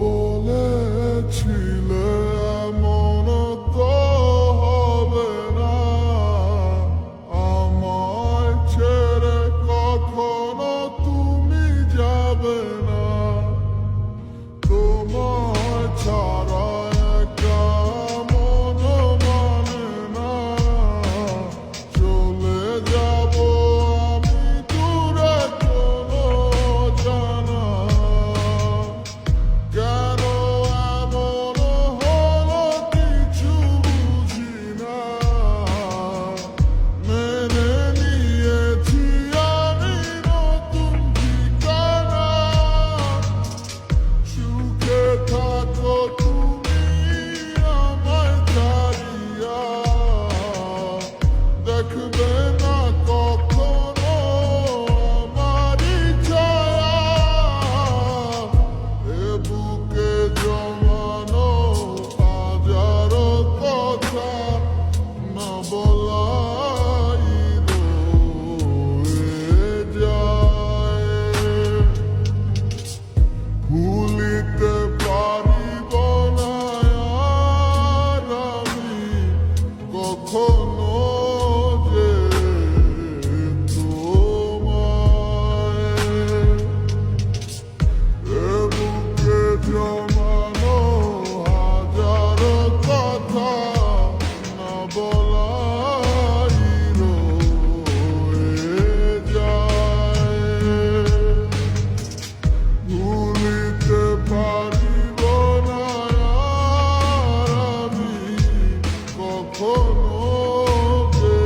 বলেছিলে এমন তো হবে না, আমায় ছেড়ে কখনো তুমি যাবে না। তোমায় ছাড়া একা মন মানে না, চলে যাব আমি দূরে কোনো জানা। কেন এমন হলো কিছু বুঝি না, মেনে নিয়েছি আমি নতুন ঠিকানা। সুখে থাকো তুমি আমায় ছাড়িয়া, দেখবে না কখনো আমারই ছায়া। এ বুকে জমানো হাজারো কথা না বলাই রয়ে যায়। ভুলিতে পারিব না আর আমি কখনো যে তোমায়। এ বুকে জমানো হাজারো কথা না বলাই রয়ে যায়। ভুলিতে পারিব না আর আমি কখনো যে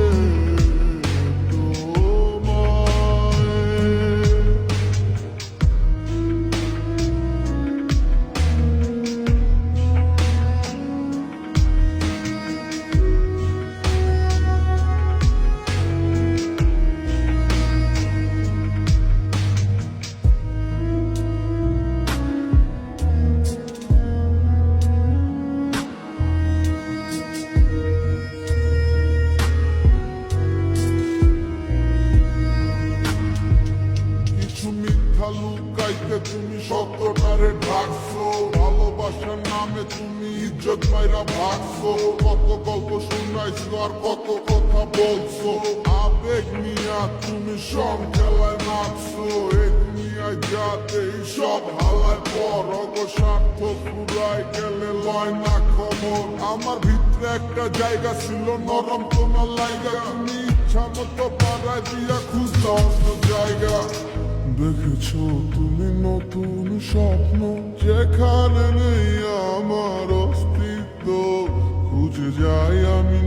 কিছু মিথ্যা লুকাইতে তুমি সত্যটারে ঢাকছো। ভালোবাসার নামে তুমি ইজ্জত মাইরা ভাগছো। কত গল্প শুনাইছো আর কত কথা বলছো। আবেগ নিয়া তুমি সব খেলায় নাচছো। এই দুনিয়ায় যাতে সব হালায় পর অগস্বার্থ পুরাই গেলে লয় না খবর। আমার ভিতরে একটা জায়গা ছিল নরম তোমার লাইগা, তুমি ইচ্ছা মতো পাড়ায় দিয়া খুঁজলা অন্য জায়গা। দেখেছো তুমি নতুন স্বপ্ন, যেখানে নেই আমার অস্তিত্ব। খুঁজে যাই আমি